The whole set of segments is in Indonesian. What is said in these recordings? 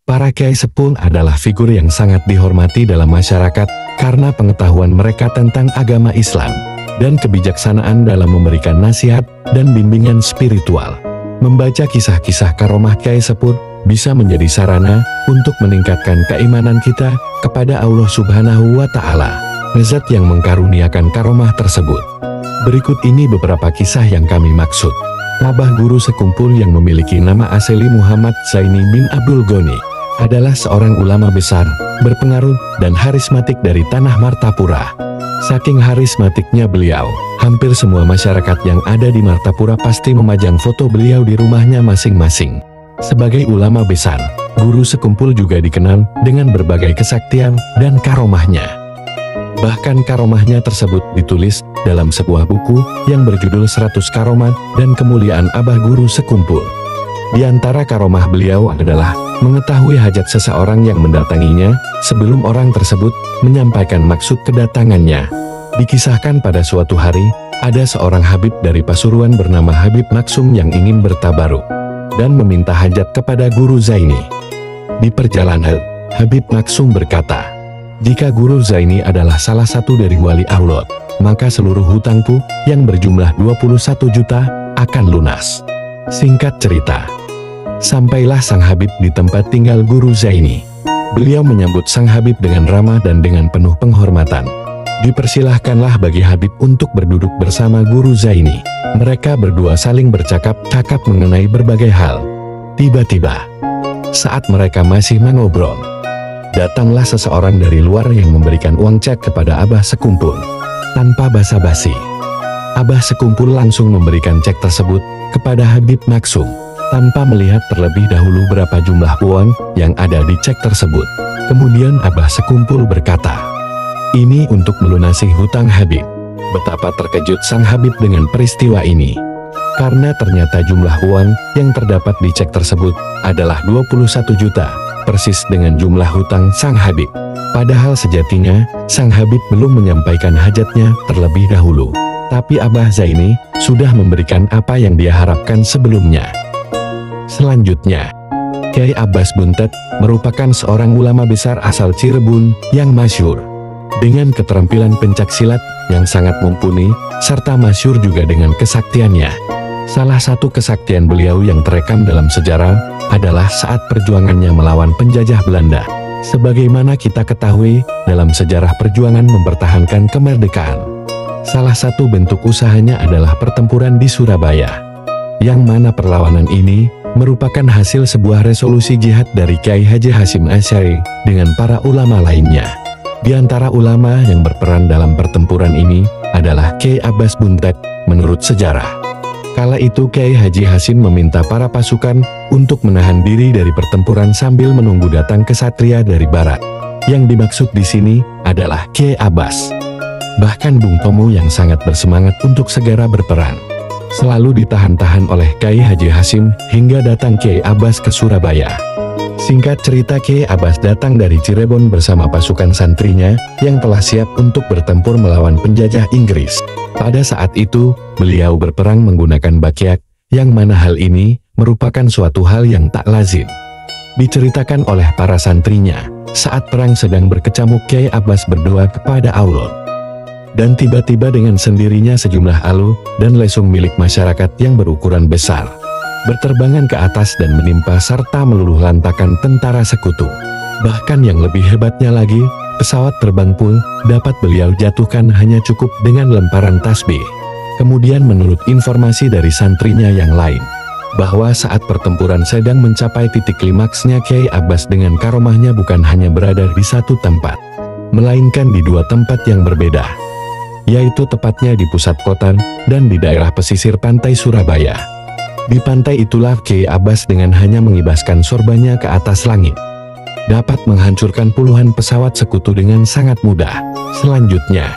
Para kiai sepuh adalah figur yang sangat dihormati dalam masyarakat karena pengetahuan mereka tentang agama Islam dan kebijaksanaan dalam memberikan nasihat dan bimbingan spiritual. Membaca kisah-kisah karomah kiai sepuh bisa menjadi sarana untuk meningkatkan keimanan kita kepada Allah Subhanahu wa Ta'ala, zat yang mengkaruniakan karomah tersebut. Berikut ini beberapa kisah yang kami maksud. Abah Guru Sekumpul yang memiliki nama asli Muhammad Zaini bin Abdul Ghani adalah seorang ulama besar, berpengaruh, dan harismatik dari tanah Martapura. Saking harismatiknya beliau, hampir semua masyarakat yang ada di Martapura pasti memajang foto beliau di rumahnya masing-masing. Sebagai ulama besar, Guru Sekumpul juga dikenal dengan berbagai kesaktian dan karomahnya. Bahkan karomahnya tersebut ditulis dalam sebuah buku yang berjudul 100 Karomat dan Kemuliaan Abah Guru Sekumpul. Di antara karomah beliau adalah mengetahui hajat seseorang yang mendatanginya sebelum orang tersebut menyampaikan maksud kedatangannya. Dikisahkan pada suatu hari, ada seorang Habib dari Pasuruan bernama Habib Maksum yang ingin bertabaruk dan meminta hajat kepada Guru Zaini. Di perjalanan, Habib Maksum berkata, "Jika Guru Zaini adalah salah satu dari wali Allah, maka seluruh hutangku yang berjumlah 21 juta akan lunas." Singkat cerita, sampailah sang Habib di tempat tinggal Guru Zaini. Beliau menyambut sang Habib dengan ramah dan dengan penuh penghormatan. Dipersilahkanlah bagi Habib untuk berduduk bersama Guru Zaini. Mereka berdua saling bercakap-cakap mengenai berbagai hal. Tiba-tiba, saat mereka masih mengobrol, datanglah seseorang dari luar yang memberikan uang cek kepada Abah Sekumpul. Tanpa basa-basi, Abah Sekumpul langsung memberikan cek tersebut kepada Habib Maksum, tanpa melihat terlebih dahulu berapa jumlah uang yang ada di cek tersebut. Kemudian Abah Sekumpul berkata, "Ini untuk melunasi hutang Habib." Betapa terkejut sang Habib dengan peristiwa ini, karena ternyata jumlah uang yang terdapat di cek tersebut adalah 21 juta, persis dengan jumlah hutang sang Habib. Padahal sejatinya, sang Habib belum menyampaikan hajatnya terlebih dahulu. Tapi Abah Zaini sudah memberikan apa yang dia harapkan sebelumnya. Selanjutnya, Kiai Abbas Buntet merupakan seorang ulama besar asal Cirebon yang masyhur dengan keterampilan pencaksilat yang sangat mumpuni, serta masyhur juga dengan kesaktiannya. Salah satu kesaktian beliau yang terekam dalam sejarah adalah saat perjuangannya melawan penjajah Belanda. Sebagaimana kita ketahui, dalam sejarah perjuangan mempertahankan kemerdekaan, salah satu bentuk usahanya adalah pertempuran di Surabaya, yang mana perlawanan ini merupakan hasil sebuah resolusi jihad dari Kiai Haji Hasyim Asy'ari dengan para ulama lainnya. Di antara ulama yang berperan dalam pertempuran ini adalah Kiai Abbas Buntet menurut sejarah. Kala itu Kiai Haji Hasyim meminta para pasukan untuk menahan diri dari pertempuran sambil menunggu datang kesatria dari barat. Yang dimaksud di sini adalah Kiai Abbas. Bahkan Bung Tomo yang sangat bersemangat untuk segera berperang, selalu ditahan-tahan oleh Kiai Haji Hasyim hingga datang Kiai Abbas ke Surabaya. Singkat cerita, Kiai Abbas datang dari Cirebon bersama pasukan santrinya yang telah siap untuk bertempur melawan penjajah Inggris. Pada saat itu, beliau berperang menggunakan bakyak, yang mana hal ini merupakan suatu hal yang tak lazim. Diceritakan oleh para santrinya, saat perang sedang berkecamuk, Kiai Abbas berdoa kepada Allah. Dan tiba-tiba dengan sendirinya sejumlah alu dan lesung milik masyarakat yang berukuran besar berterbangan ke atas dan menimpa serta meluluh lantakan tentara sekutu. Bahkan yang lebih hebatnya lagi, pesawat terbang pun dapat beliau jatuhkan hanya cukup dengan lemparan tasbih. Kemudian menurut informasi dari santrinya yang lain, bahwa saat pertempuran sedang mencapai titik klimaksnya, Kiai Abbas dengan karomahnya bukan hanya berada di satu tempat, melainkan di dua tempat yang berbeda, yaitu tepatnya di pusat kota dan di daerah pesisir pantai Surabaya. Di pantai itulah Kiai Abbas dengan hanya mengibaskan sorbannya ke atas langit, dapat menghancurkan puluhan pesawat sekutu dengan sangat mudah. Selanjutnya,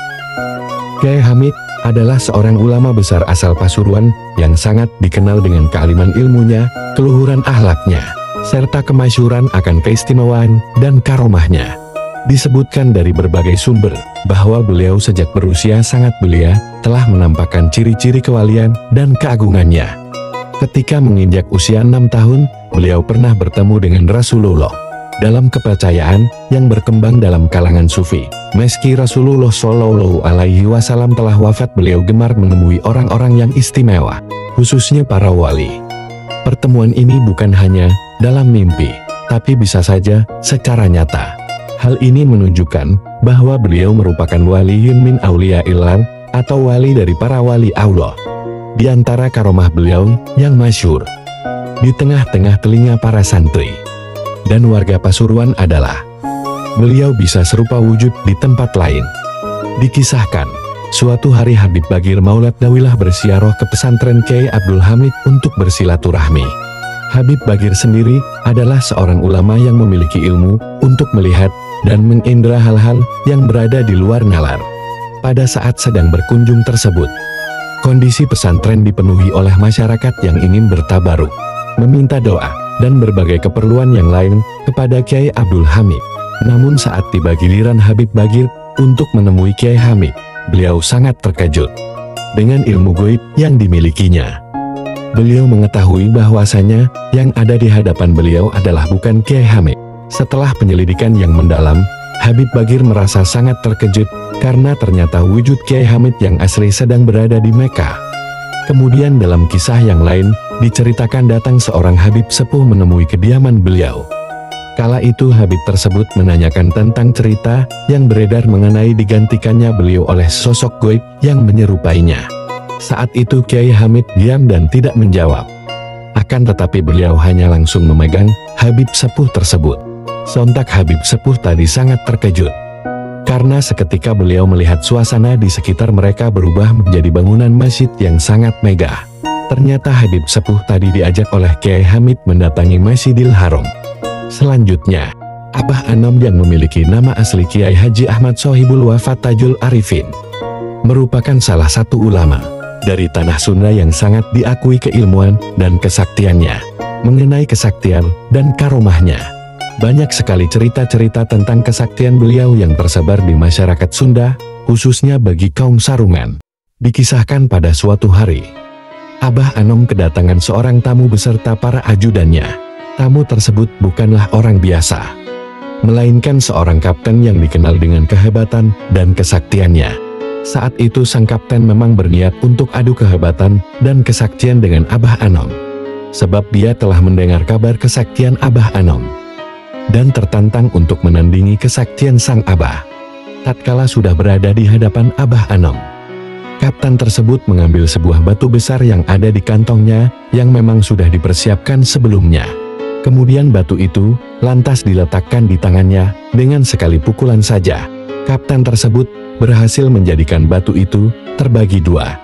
Kiai Hamid adalah seorang ulama besar asal Pasuruan yang sangat dikenal dengan kealiman ilmunya, keluhuran akhlaknya, serta kemasyhuran akan keistimewaan dan karomahnya. Disebutkan dari berbagai sumber bahwa beliau sejak berusia sangat belia telah menampakkan ciri-ciri kewalian dan keagungannya. Ketika menginjak usia 6 tahun, beliau pernah bertemu dengan Rasulullah. dalam kepercayaan yang berkembang dalam kalangan sufi. Meski Rasulullah Shallallahu Alaihi Wasallam telah wafat, beliau gemar menemui orang-orang yang istimewa, khususnya para wali. Pertemuan ini bukan hanya dalam mimpi, tapi bisa saja secara nyata. Hal ini menunjukkan bahwa beliau merupakan waliyun min auliyaillah, atau wali dari para wali Allah. Di antara karomah beliau yang masyhur di tengah-tengah telinga para santri dan warga Pasuruan adalah beliau bisa serupa wujud di tempat lain. Dikisahkan, suatu hari Habib Bagir Maulad Dawilah bersiaroh ke pesantren Kiai Abdul Hamid untuk bersilaturahmi. Habib Bagir sendiri adalah seorang ulama yang memiliki ilmu untuk melihat dan mengindra hal-hal yang berada di luar nalar. Pada saat sedang berkunjung tersebut, kondisi pesantren dipenuhi oleh masyarakat yang ingin bertabaruk, meminta doa, dan berbagai keperluan yang lain kepada Kiai Abdul Hamid. Namun saat tiba giliran Habib Bagir untuk menemui Kiai Hamid, beliau sangat terkejut dengan ilmu gaib yang dimilikinya. Beliau mengetahui bahwasanya yang ada di hadapan beliau adalah bukan Kiai Hamid. Setelah penyelidikan yang mendalam, Habib Bagir merasa sangat terkejut karena ternyata wujud Kiai Hamid yang asli sedang berada di Mekah. Kemudian dalam kisah yang lain, diceritakan datang seorang Habib sepuh menemui kediaman beliau. Kala itu Habib tersebut menanyakan tentang cerita yang beredar mengenai digantikannya beliau oleh sosok gaib yang menyerupainya. Saat itu Kiai Hamid diam dan tidak menjawab. Akan tetapi beliau hanya langsung memegang Habib sepuh tersebut. Sontak Habib sepuh tadi sangat terkejut, karena seketika beliau melihat suasana di sekitar mereka berubah menjadi bangunan masjid yang sangat megah. Ternyata Habib sepuh tadi diajak oleh Kiai Hamid mendatangi Masjidil Haram. Selanjutnya, Abah Anom yang memiliki nama asli Kiai Haji Ahmad Sohibul Wafat Tajul Arifin, merupakan salah satu ulama dari tanah Sunda yang sangat diakui keilmuan dan kesaktiannya. Mengenai kesaktian dan karomahnya, banyak sekali cerita-cerita tentang kesaktian beliau yang tersebar di masyarakat Sunda, khususnya bagi kaum Sarungan. Dikisahkan pada suatu hari, Abah Anom kedatangan seorang tamu beserta para ajudannya. Tamu tersebut bukanlah orang biasa, melainkan seorang kapten yang dikenal dengan kehebatan dan kesaktiannya. Saat itu sang kapten memang berniat untuk adu kehebatan dan kesaktian dengan Abah Anom, sebab dia telah mendengar kabar kesaktian Abah Anom dan tertantang untuk menandingi kesaktian sang Abah. Tatkala sudah berada di hadapan Abah Anom, kapten tersebut mengambil sebuah batu besar yang ada di kantongnya yang memang sudah dipersiapkan sebelumnya. Kemudian batu itu lantas diletakkan di tangannya dengan sekali pukulan saja. Kapten tersebut berhasil menjadikan batu itu terbagi dua.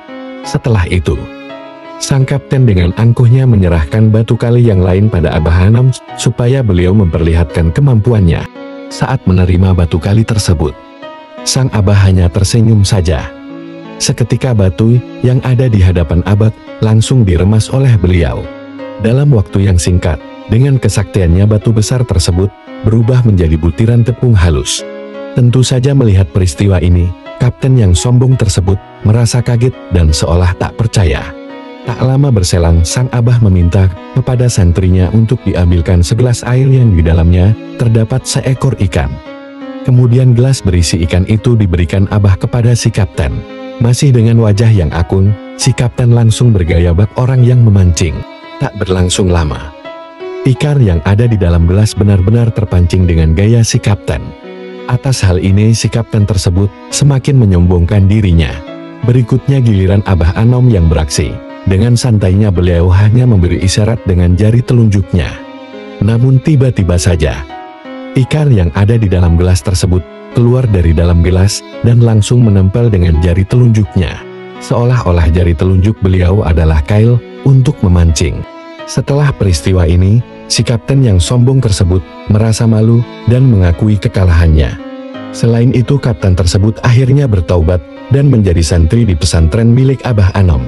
Setelah itu, sang kapten dengan angkuhnya menyerahkan batu kali yang lain pada Abah Anom supaya beliau memperlihatkan kemampuannya. Saat menerima batu kali tersebut, sang Abah hanya tersenyum saja. Seketika batu yang ada di hadapan Abah langsung diremas oleh beliau. Dalam waktu yang singkat, dengan kesaktiannya batu besar tersebut berubah menjadi butiran tepung halus. Tentu saja melihat peristiwa ini, kapten yang sombong tersebut merasa kaget dan seolah tak percaya. Tak lama berselang, sang Abah meminta kepada santrinya untuk diambilkan segelas air yang di dalamnya terdapat seekor ikan. Kemudian gelas berisi ikan itu diberikan Abah kepada si kapten. Masih dengan wajah yang akun, si kapten langsung bergaya bak orang yang memancing. Tak berlangsung lama, ikan yang ada di dalam gelas benar-benar terpancing dengan gaya si kapten. Atas hal ini si kapten tersebut semakin menyombongkan dirinya. Berikutnya giliran Abah Anom yang beraksi. Dengan santainya beliau hanya memberi isyarat dengan jari telunjuknya. Namun tiba-tiba saja, ikan yang ada di dalam gelas tersebut keluar dari dalam gelas dan langsung menempel dengan jari telunjuknya. Seolah-olah jari telunjuk beliau adalah kail untuk memancing. Setelah peristiwa ini, si kapten yang sombong tersebut merasa malu dan mengakui kekalahannya. Selain itu kapten tersebut akhirnya bertaubat dan menjadi santri di pesantren milik Abah Anom.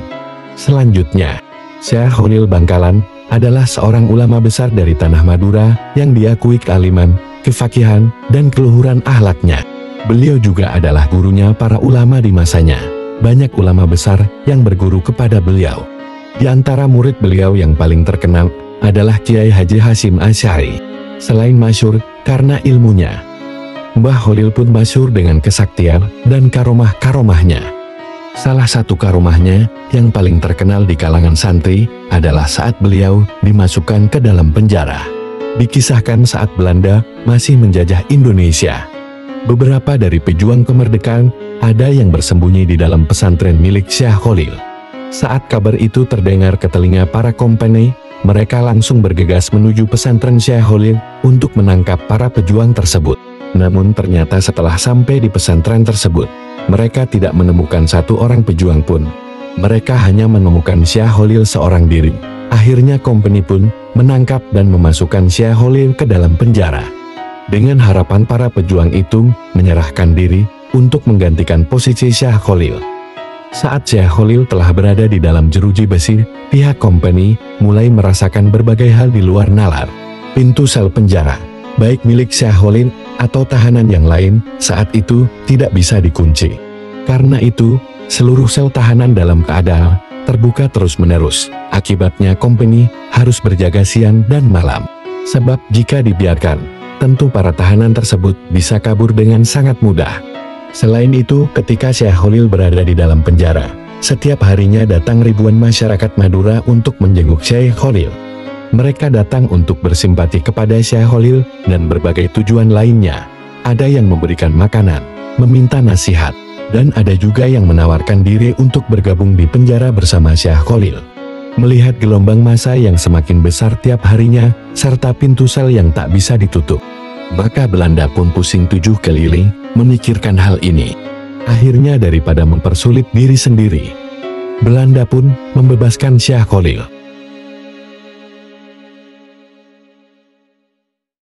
Selanjutnya, Syekh Holil Bangkalan adalah seorang ulama besar dari tanah Madura yang diakui kealiman, kefakihan, dan keluhuran akhlaknya. Beliau juga adalah gurunya para ulama di masanya. Banyak ulama besar yang berguru kepada beliau. Di antara murid beliau yang paling terkenal adalah Kiai Haji Hasyim Asy'ari. Selain masyhur karena ilmunya, Mbah Khalil pun masyhur dengan kesaktian dan karomah-karomahnya. Salah satu karomahnya yang paling terkenal di kalangan santri adalah saat beliau dimasukkan ke dalam penjara. Dikisahkan saat Belanda masih menjajah Indonesia, beberapa dari pejuang kemerdekaan ada yang bersembunyi di dalam pesantren milik Syekh Khalil. Saat kabar itu terdengar ke telinga para kompeni, mereka langsung bergegas menuju pesantren Syekh Khalil untuk menangkap para pejuang tersebut. Namun ternyata setelah sampai di pesantren tersebut, mereka tidak menemukan satu orang pejuang pun. Mereka hanya menemukan Syekh Khalil seorang diri. Akhirnya kompeni pun menangkap dan memasukkan Syekh Khalil ke dalam penjara, dengan harapan para pejuang itu menyerahkan diri untuk menggantikan posisi Syekh Khalil. Saat Syekh Khalil telah berada di dalam jeruji besi, pihak kompeni mulai merasakan berbagai hal di luar nalar. Pintu sel penjara, baik milik Syekh Khalil atau tahanan yang lain, saat itu tidak bisa dikunci. Karena itu, seluruh sel tahanan dalam keadaan terbuka terus-menerus. Akibatnya kompeni harus berjaga siang dan malam. Sebab jika dibiarkan, tentu para tahanan tersebut bisa kabur dengan sangat mudah. Selain itu, ketika Syekh Khalil berada di dalam penjara, setiap harinya datang ribuan masyarakat Madura untuk menjenguk Syekh Khalil. Mereka datang untuk bersimpati kepada Syekh Khalil dan berbagai tujuan lainnya. Ada yang memberikan makanan, meminta nasihat, dan ada juga yang menawarkan diri untuk bergabung di penjara bersama Syekh Khalil. Melihat gelombang massa yang semakin besar tiap harinya, serta pintu sel yang tak bisa ditutup, maka Belanda pun pusing tujuh keliling memikirkan hal ini. Akhirnya daripada mempersulit diri sendiri, Belanda pun membebaskan Syekh Khalil.